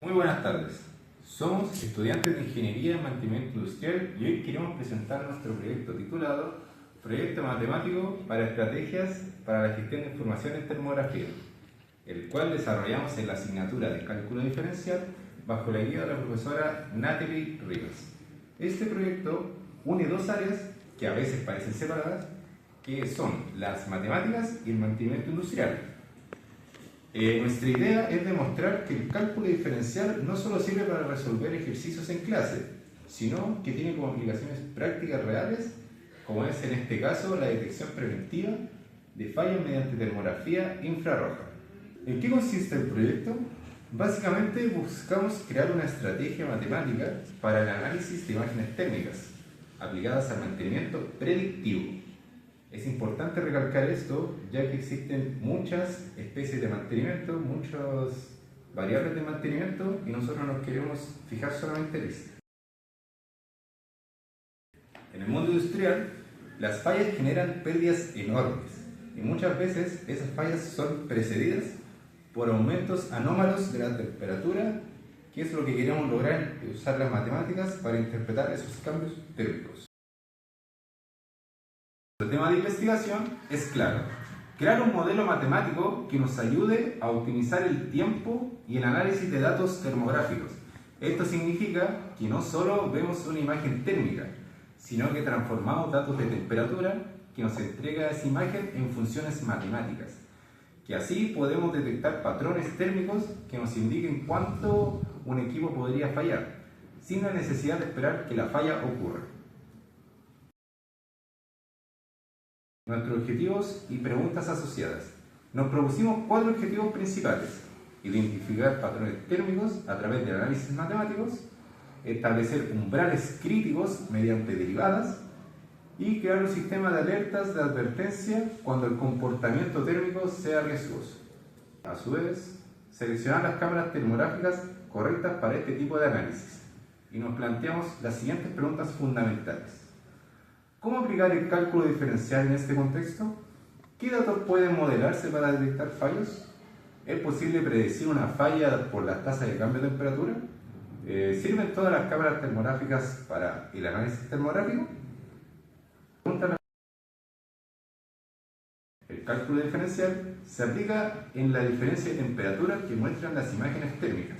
Muy buenas tardes. Somos estudiantes de Ingeniería en Mantenimiento Industrial y hoy queremos presentar nuestro proyecto titulado Proyecto Matemático para Estrategias para la Gestión de Información en Termografía, el cual desarrollamos en la asignatura de Cálculo Diferencial bajo la guía de la profesora Natalie Rivas. Este proyecto une dos áreas que a veces parecen separadas, que son las matemáticas y el mantenimiento industrial. Nuestra idea es demostrar que el cálculo diferencial no solo sirve para resolver ejercicios en clase, sino que tiene como aplicaciones prácticas reales, como es en este caso la detección preventiva de fallas mediante termografía infrarroja. ¿En qué consiste el proyecto? Básicamente buscamos crear una estrategia matemática para el análisis de imágenes técnicas aplicadas al mantenimiento predictivo. Es importante recalcar esto, ya que existen muchas especies de mantenimiento, muchas variables de mantenimiento, y nosotros nos queremos fijar solamente en esta. En el mundo industrial, las fallas generan pérdidas enormes, y muchas veces esas fallas son precedidas por aumentos anómalos de la temperatura, que es lo que queremos lograr, usar las matemáticas para interpretar esos cambios térmicos. El tema de investigación es claro: crear un modelo matemático que nos ayude a optimizar el tiempo y el análisis de datos termográficos. Esto significa que no solo vemos una imagen térmica, sino que transformamos datos de temperatura que nos entrega esa imagen en funciones matemáticas, que así podemos detectar patrones térmicos que nos indiquen cuánto un equipo podría fallar, sin la necesidad de esperar que la falla ocurra. Nuestros objetivos y preguntas asociadas. Nos propusimos 4 objetivos principales: identificar patrones térmicos a través de análisis matemáticos, establecer umbrales críticos mediante derivadas y crear un sistema de alertas de advertencia cuando el comportamiento térmico sea riesgoso. A su vez, seleccionar las cámaras termográficas correctas para este tipo de análisis. Y nos planteamos las siguientes preguntas fundamentales. ¿Cómo aplicar el cálculo diferencial en este contexto? ¿Qué datos pueden modelarse para detectar fallos? ¿Es posible predecir una falla por las tasas de cambio de temperatura? ¿Sirven todas las cámaras termográficas para el análisis termográfico? El cálculo diferencial se aplica en la diferencia de temperatura que muestran las imágenes térmicas.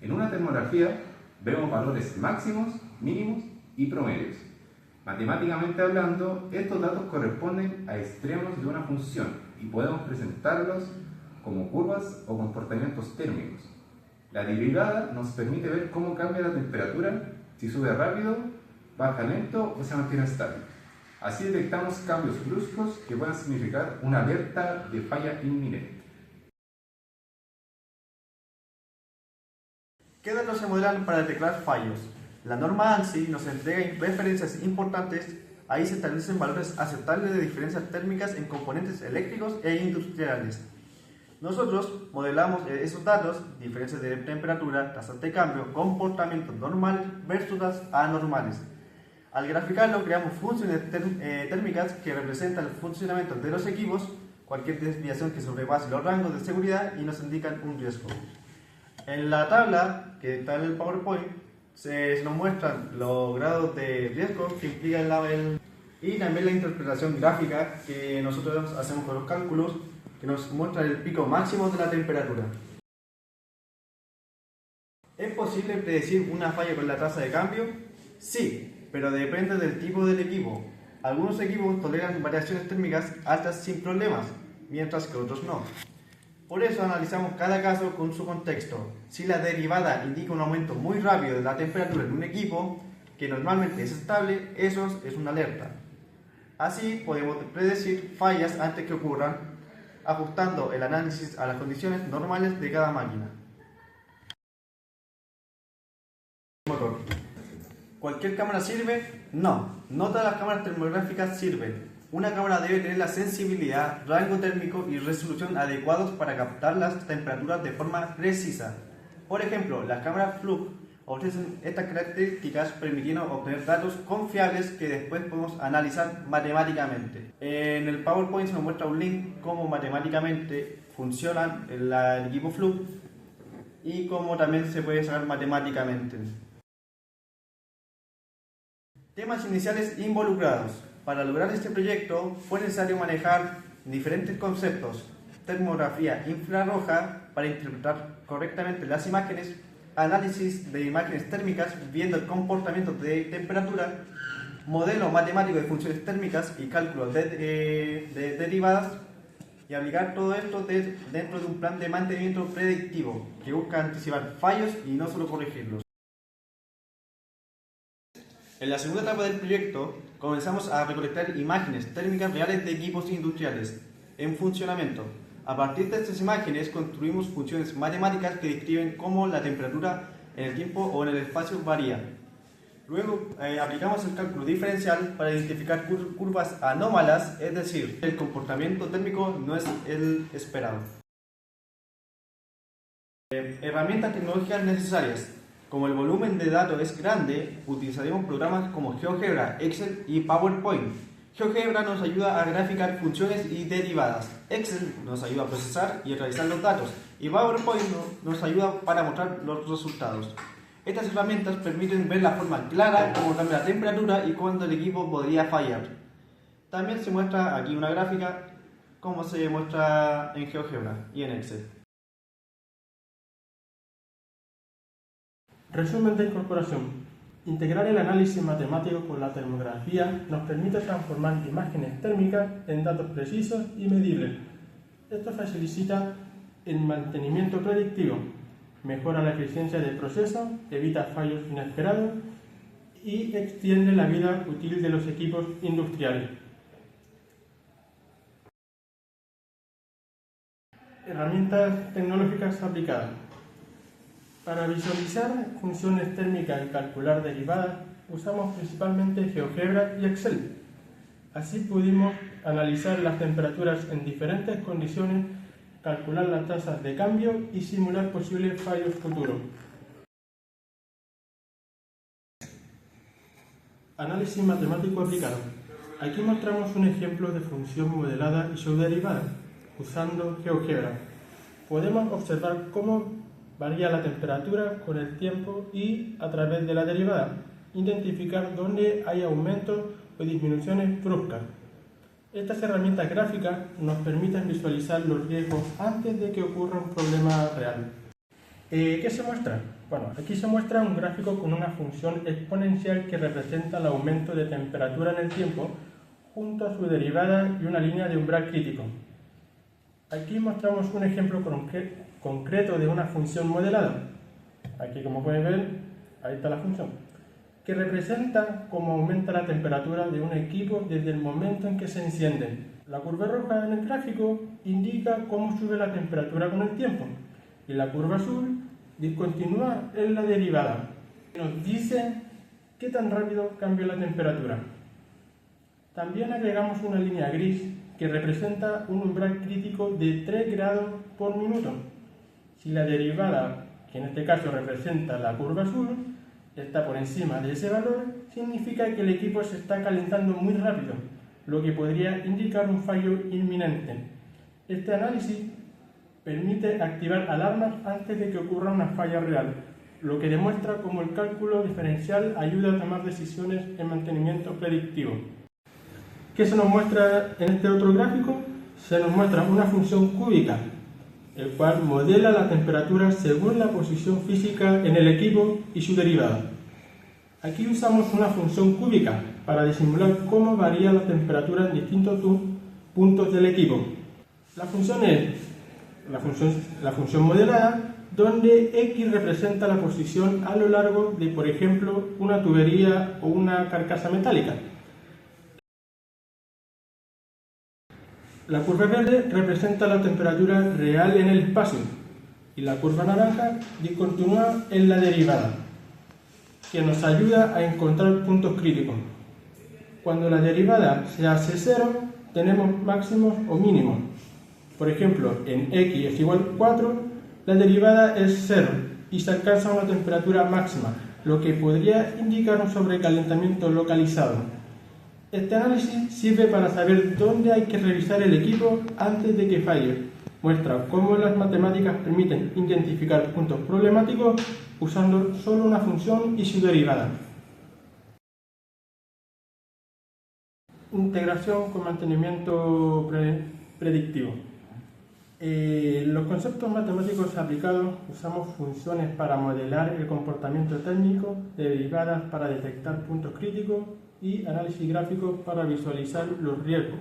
En una termografía vemos valores máximos, mínimos y promedios. Matemáticamente hablando, estos datos corresponden a extremos de una función y podemos presentarlos como curvas o comportamientos térmicos. La derivada nos permite ver cómo cambia la temperatura, si sube rápido, baja lento o se mantiene estable. Así detectamos cambios bruscos que puedan significar una alerta de falla inminente. ¿Qué datos se modelan para detectar fallos? La norma ANSI nos entrega referencias importantes. Ahí se establecen valores aceptables de diferencias térmicas en componentes eléctricos e industriales. Nosotros modelamos esos datos, diferencias de temperatura, tasas de cambio, comportamientos normales versus anormales. Al graficarlo, creamos funciones térmicas que representan el funcionamiento de los equipos, cualquier desviación que sobrepase los rangos de seguridad y nos indican un riesgo. En la tabla que está en el PowerPoint se nos muestran los grados de riesgo que implica y también la interpretación gráfica que nosotros hacemos con los cálculos, que nos muestra el pico máximo de la temperatura. ¿Es posible predecir una falla con la tasa de cambio? Sí, pero depende del tipo del equipo. Algunos equipos toleran variaciones térmicas altas sin problemas, mientras que otros no. Por eso analizamos cada caso con su contexto. Si la derivada indica un aumento muy rápido de la temperatura en un equipo, que normalmente es estable, eso es una alerta. Así podemos predecir fallas antes que ocurran, ajustando el análisis a las condiciones normales de cada máquina. Motor. ¿Cualquier cámara sirve? No, no todas las cámaras termográficas sirven. Una cámara debe tener la sensibilidad, rango térmico y resolución adecuados para captar las temperaturas de forma precisa. Por ejemplo, las cámaras Fluke ofrecen estas características permitiendo obtener datos confiables que después podemos analizar matemáticamente. En el PowerPoint se nos muestra un link cómo matemáticamente funcionan el equipo Fluke y como también se puede sacar matemáticamente. Temas iniciales involucrados. Para lograr este proyecto fue necesario manejar diferentes conceptos: termografía infrarroja para interpretar correctamente las imágenes, análisis de imágenes térmicas viendo el comportamiento de temperatura, modelo matemático de funciones térmicas y cálculo de derivadas, y aplicar todo esto dentro de un plan de mantenimiento predictivo que busca anticipar fallos y no solo corregirlos. En la segunda etapa del proyecto comenzamos a recolectar imágenes térmicas reales de equipos industriales en funcionamiento. A partir de estas imágenes construimos funciones matemáticas que describen cómo la temperatura en el tiempo o en el espacio varía. Luego aplicamos el cálculo diferencial para identificar curvas anómalas, es decir, el comportamiento térmico no es el esperado. Herramientas tecnológicas necesarias. Como el volumen de datos es grande, utilizaremos programas como GeoGebra, Excel y PowerPoint. GeoGebra nos ayuda a graficar funciones y derivadas. Excel nos ayuda a procesar y realizar los datos. Y PowerPoint nos ayuda para mostrar los resultados. Estas herramientas permiten ver la forma clara cómo cambia la temperatura y cuándo el equipo podría fallar. También se muestra aquí una gráfica como se muestra en GeoGebra y en Excel. Resumen de incorporación. Integrar el análisis matemático con la termografía nos permite transformar imágenes térmicas en datos precisos y medibles. Esto facilita el mantenimiento predictivo, mejora la eficiencia del proceso, evita fallos inesperados y extiende la vida útil de los equipos industriales. Herramientas tecnológicas aplicadas. Para visualizar funciones térmicas y calcular derivadas, usamos principalmente GeoGebra y Excel. Así pudimos analizar las temperaturas en diferentes condiciones, calcular las tasas de cambio y simular posibles fallos futuros. Análisis matemático aplicado. Aquí mostramos un ejemplo de función modelada y su derivada, usando GeoGebra. Podemos observar cómo varía la temperatura con el tiempo y, a través de la derivada, identificar dónde hay aumentos o disminuciones bruscas. Estas herramientas gráficas nos permiten visualizar los riesgos antes de que ocurra un problema real. ¿Qué se muestra? Bueno, aquí se muestra un gráfico con una función exponencial que representa el aumento de temperatura en el tiempo junto a su derivada y una línea de umbral crítico. Aquí mostramos un ejemplo concreto de una función modelada. Aquí, como pueden ver, ahí está la función, que representa cómo aumenta la temperatura de un equipo desde el momento en que se enciende. La curva roja en el gráfico indica cómo sube la temperatura con el tiempo y la curva azul discontinúa en la derivada. Nos dice qué tan rápido cambia la temperatura. También agregamos una línea gris que representa un umbral crítico de 3 grados por minuto. Si la derivada, que en este caso representa la curva azul, está por encima de ese valor, significa que el equipo se está calentando muy rápido, lo que podría indicar un fallo inminente. Este análisis permite activar alarmas antes de que ocurra una falla real, lo que demuestra cómo el cálculo diferencial ayuda a tomar decisiones en mantenimiento predictivo. ¿Qué se nos muestra en este otro gráfico? Se nos muestra una función cúbica, el cual modela la temperatura según la posición física en el equipo y su derivada. Aquí usamos una función cúbica para disimular cómo varía la temperatura en distintos puntos del equipo. La función es la función modelada, donde X representa la posición a lo largo de, por ejemplo, una tubería o una carcasa metálica. La curva verde representa la temperatura real en el espacio y la curva naranja discontinúa en la derivada, que nos ayuda a encontrar puntos críticos. Cuando la derivada se hace 0, tenemos máximos o mínimos. Por ejemplo, en X es igual a 4, la derivada es 0 y se alcanza una temperatura máxima, lo que podría indicar un sobrecalentamiento localizado. Este análisis sirve para saber dónde hay que revisar el equipo antes de que falle, muestra cómo las matemáticas permiten identificar puntos problemáticos usando solo una función y su derivada. Integración con mantenimiento predictivo. Los conceptos matemáticos aplicados usamos funciones para modelar el comportamiento técnico, derivadas para detectar puntos críticos y análisis gráfico para visualizar los riesgos.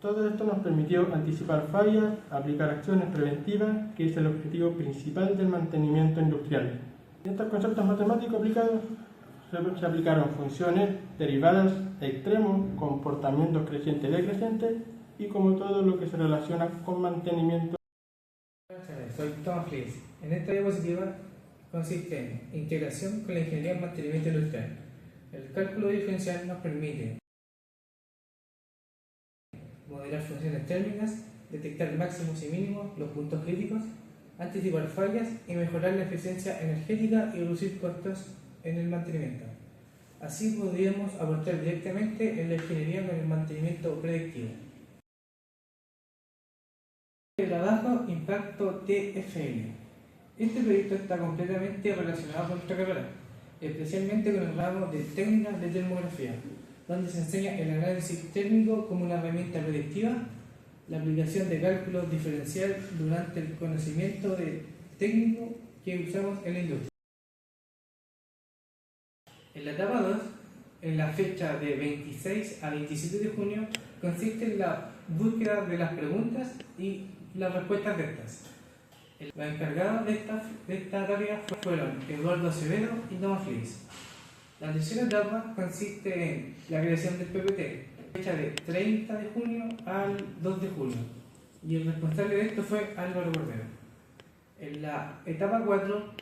Todo esto nos permitió anticipar fallas, aplicar acciones preventivas, que es el objetivo principal del mantenimiento industrial. En estos conceptos matemáticos aplicados se aplicaron funciones, derivadas, extremos, comportamientos crecientes y decrecientes y como todo lo que se relaciona con mantenimiento. Soy Tomás Flies. En esta diapositiva consiste en integración con la ingeniería en mantenimiento industrial. El cálculo diferencial nos permite modelar funciones térmicas, detectar máximos y mínimos, los puntos críticos, anticipar fallas y mejorar la eficiencia energética y reducir costos en el mantenimiento. Así podríamos aportar directamente en la ingeniería con el mantenimiento predictivo. El trabajo Impacto TFL. Este proyecto está completamente relacionado con nuestra carrera, especialmente con el ramo de técnicas de termografía, donde se enseña el análisis técnico como una herramienta predictiva, la aplicación de cálculos diferencial durante el conocimiento técnico que usamos en la industria. En la etapa 2, en la fecha de 26 a 27 de junio, consiste en la búsqueda de las preguntas y las respuestas de estas. Los encargados de esta tarea fueron Eduardo Acevedo y Tomás Flies. La tercera etapa consiste en la creación del PPT, fecha de 30 de junio al 2 de julio, y el responsable de esto fue Álvaro Cordero. En la etapa 4,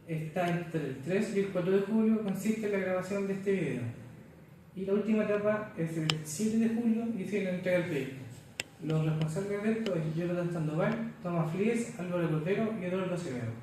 está entre el 3 y el 4 de julio, consiste en la grabación de este video. Y la última etapa es el 7 de julio y se le entrega el proyecto. Los responsables de esto es Jonathan Sandoval, Tomás Flies, Álvaro Cordero y Eduardo Acevedo.